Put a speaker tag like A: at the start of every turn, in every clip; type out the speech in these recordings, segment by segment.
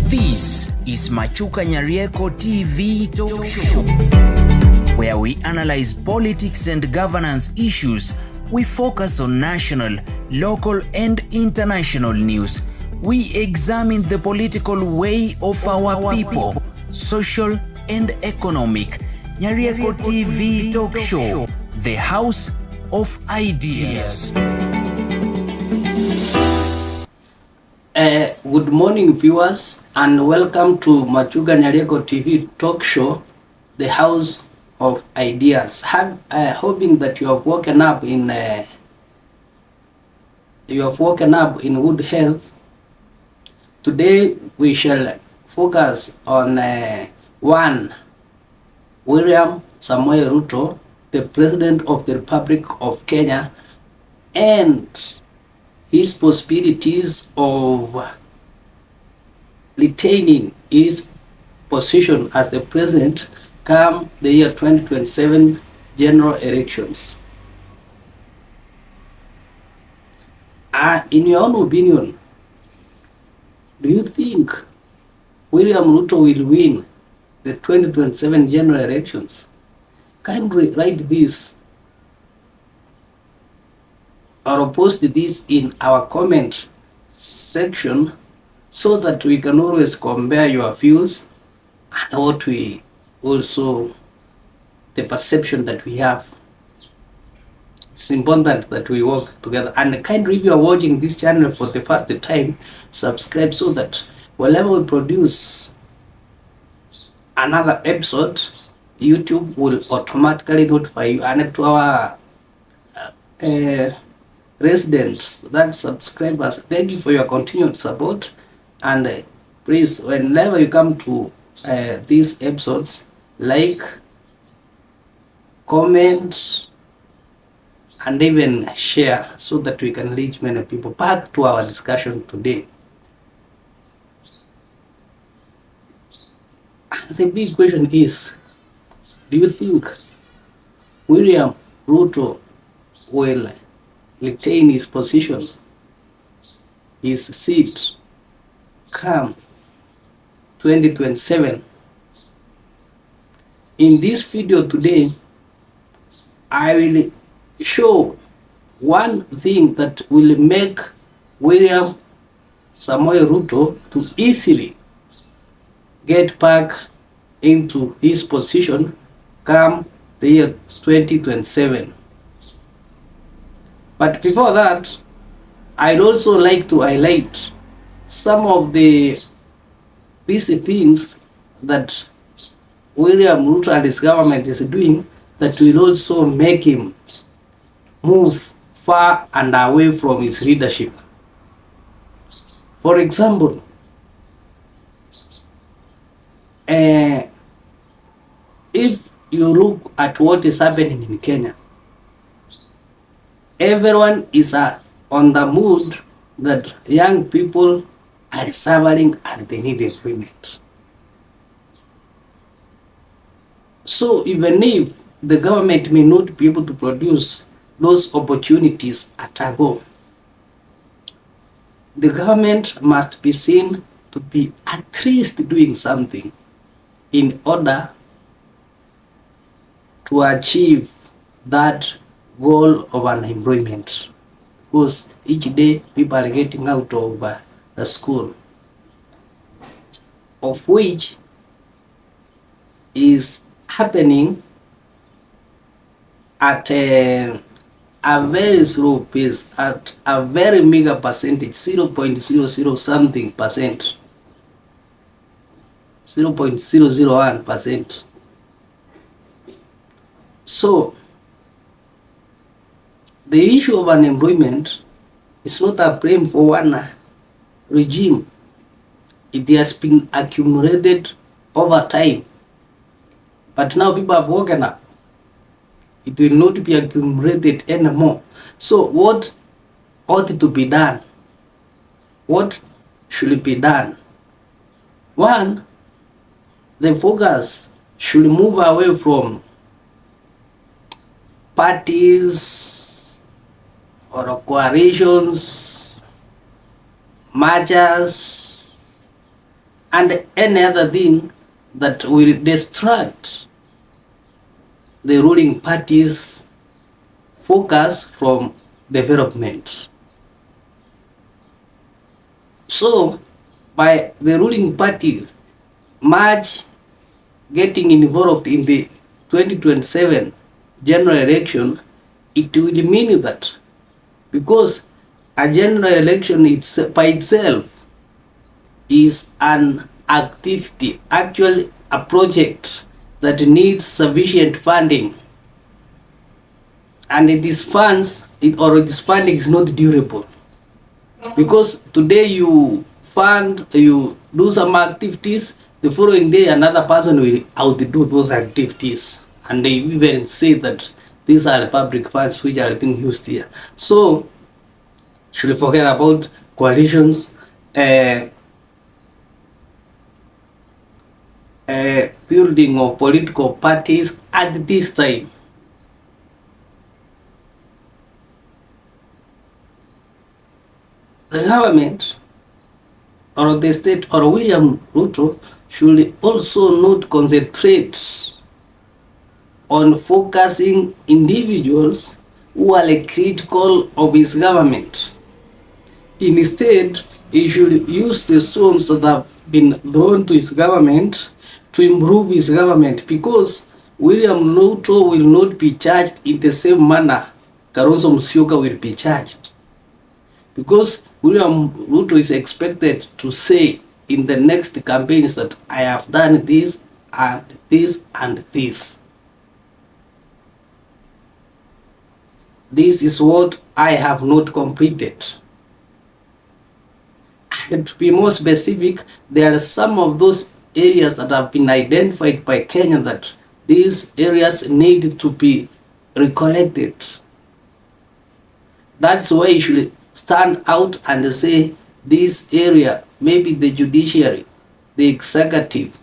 A: This is Machuka Nyarieko TV Talk Show, where we analyze politics and governance issues. We focus on national, local, and international news. We examine the political way of our people, social and economic. Nyarieko TV Talk Show, the house of ideas.
B: Good morning, viewers, and welcome to Machuka Nyarieko TV Talk Show, the house of ideas. Hoping that you have woken up in good health. Today we shall focus on one, William Samoei Ruto, the President of the Republic of Kenya, and his possibilities of retaining his position as the president come the year 2027 general elections. In your own opinion, do you think William Ruto will win the 2027 general elections? Kindly write this or post this in our comment section so that we can always compare your views and what we also, the perception that we have. It's important that we work together. And kindly, if you are watching this channel for the first time, subscribe so that whenever we produce another episode, YouTube will automatically notify you. And to our residents, that subscribers, thank you for your continued support. And please, whenever you come to these episodes, like, comment, and even share so that we can reach many people. Back to our discussion today. And the big question is, do you think William Ruto will retain his position, his seat, come 2027? In this video today, I will show one thing that will make William Samoei Ruto to easily get back into his position come the year 2027. But before that, I'd also like to highlight some of the busy things that William Ruto and his government is doing that will also make him move far and away from his leadership. For example, if you look at what is happening in Kenya, everyone is on the mood that young people are suffering and they need employment. So even if the government may not be able to produce those opportunities at a go, the government must be seen to be at least doing something in order to achieve that goal of unemployment, because each day people are getting out of the school, of which is happening at a very slow pace, at a very meager percentage, 0.00 something percent, 0.001%. So the issue of unemployment is not a blame for one regime. It has been accumulated over time. But now people have woken up. It will not be accumulated anymore. So what ought to be done? What should be done? One, the focus should move away from parties or coalitions, mergers, and any other thing that will distract the ruling party's focus from development. So, by the ruling party much getting involved in the 2027 general election, it will mean that because a general election by itself is an activity, actually a project that needs sufficient funding, and this funding is not durable, because today you do some activities, the following day another person will outdo those activities, and they even say that these are public funds which are being used here. So should we forget about coalitions, building of political parties at this time? The government or the state or William Ruto should also not concentrate on focusing individuals who are critical of his government. Instead, he should use the stones that have been thrown to his government to improve his government, because William Ruto will not be charged in the same manner Kalonzo Musyoka will be charged, because William Ruto is expected to say in the next campaigns that I have done this and this and this. This is what I have not completed. And to be more specific, there are some of those areas that have been identified by Kenya that these areas need to be recollected. That's why you should stand out and say this area, maybe the judiciary, the executive,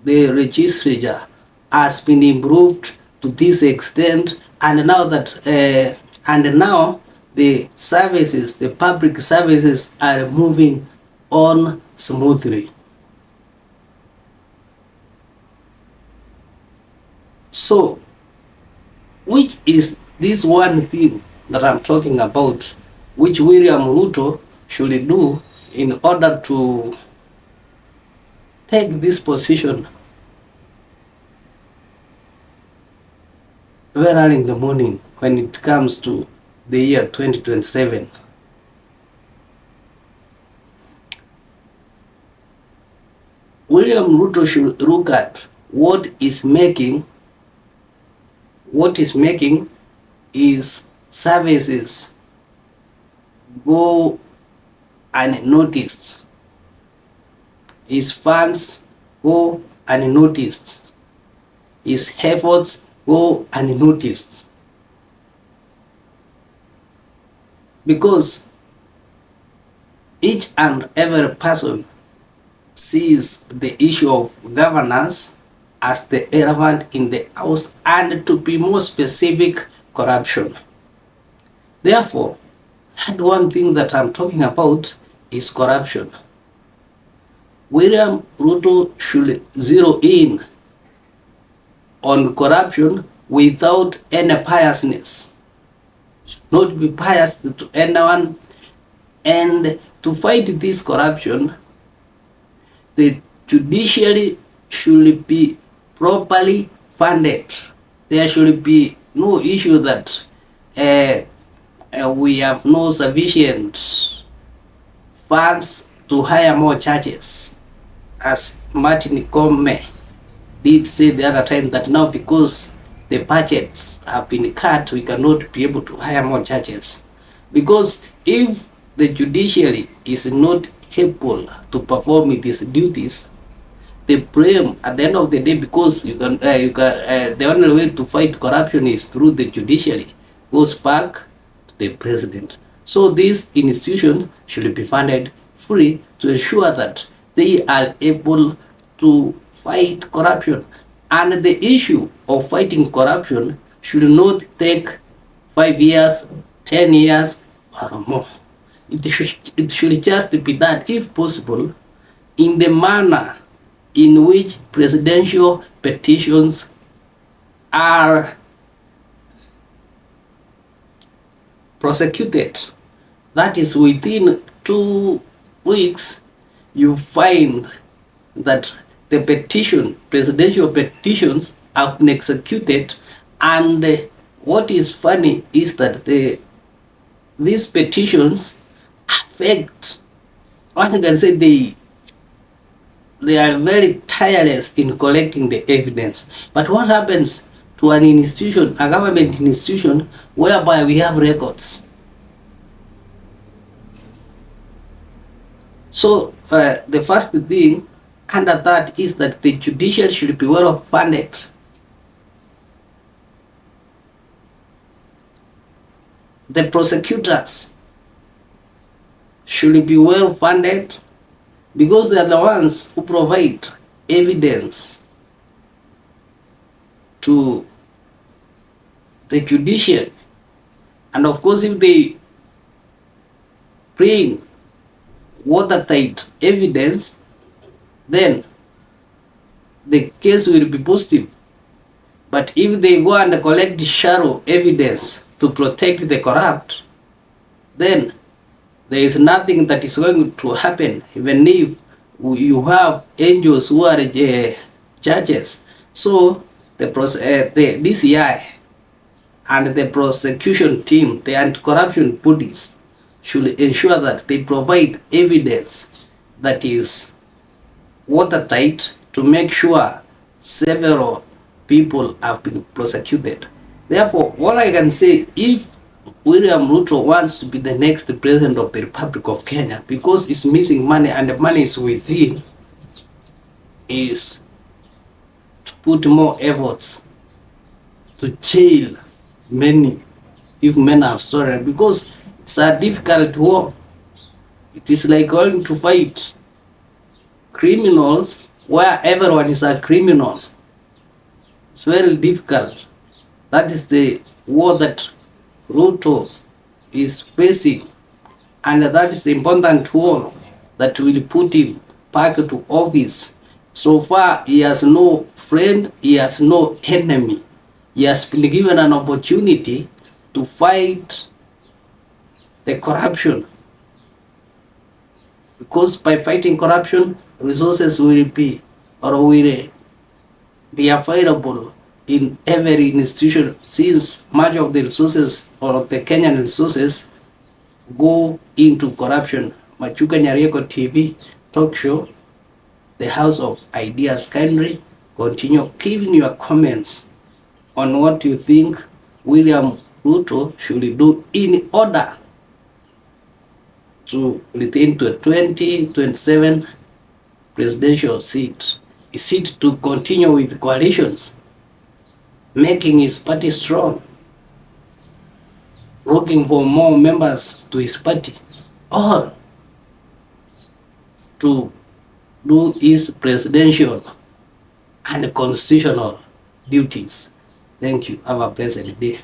B: the legislature has been improved to this extent, and now that now the services, the public services are moving on smoothly. So, which is this one thing that I'm talking about, which William Ruto should do in order to take this position very early in the morning when it comes to the year 2027? William Ruto should look at what is making his services go unnoticed, his funds go unnoticed, his efforts go unnoticed. Because each and every person sees the issue of governance as the elephant in the house, and to be more specific, corruption. Therefore, that one thing that I'm talking about is corruption. William Ruto should zero in on corruption without any biasness. Should not be biased to anyone, and to fight this corruption, the judiciary should be properly funded. There should be no issue that we have no sufficient funds to hire more judges, as Martin Koome did say the other time, that now because the budgets have been cut, we cannot be able to hire more judges. Because if the judiciary is not able to perform its duties, the blame at the end of the day, because the only way to fight corruption is through the judiciary, goes back to the president. So this institution should be funded fully to ensure that they are able to fight corruption. And the issue of fighting corruption should not take 5 years, 10 years, or more. It should just be done, if possible, in the manner in which presidential petitions are prosecuted. That is, within 2 weeks, you find that the presidential petitions have been executed. And what is funny is that these petitions affect, what you can say, they are very tireless in collecting the evidence. But what happens to an institution, a government institution, whereby we have records? So the first thing under that is that the judiciary should be well funded. The prosecutors should be well funded, because they are the ones who provide evidence to the judiciary. And of course, if they bring watertight evidence, then the case will be positive. But if they go and collect shallow evidence to protect the corrupt, then there is nothing that is going to happen, even if you have angels who are judges. So the DCI and the prosecution team, the anti-corruption bodies, should ensure that they provide evidence that is watertight to make sure several people have been prosecuted. Therefore, all I can say, if William Ruto wants to be the next president of the Republic of Kenya, because he's missing money and the money is within, is to put more efforts to jail many, if many have stolen, because it's a difficult war. It is like going to fight criminals where everyone is a criminal. It's very difficult. That is the war that Ruto is facing, and that is the important war that will put him back to office. So far, he has no friend, he has no enemy. He has been given an opportunity to fight the corruption, because by fighting corruption, resources will be available in every institution, since much of the resources or the Kenyan resources go into corruption. Machuka Nyarieko TV talk show, the House of Ideas. Kindly continue giving your comments on what you think William Ruto should do in order to retain to a 2027 presidential seat. Is it to continue with coalitions, making his party strong, looking for more members to his party, or to do his presidential and constitutional duties? Thank you. Have a pleasant day.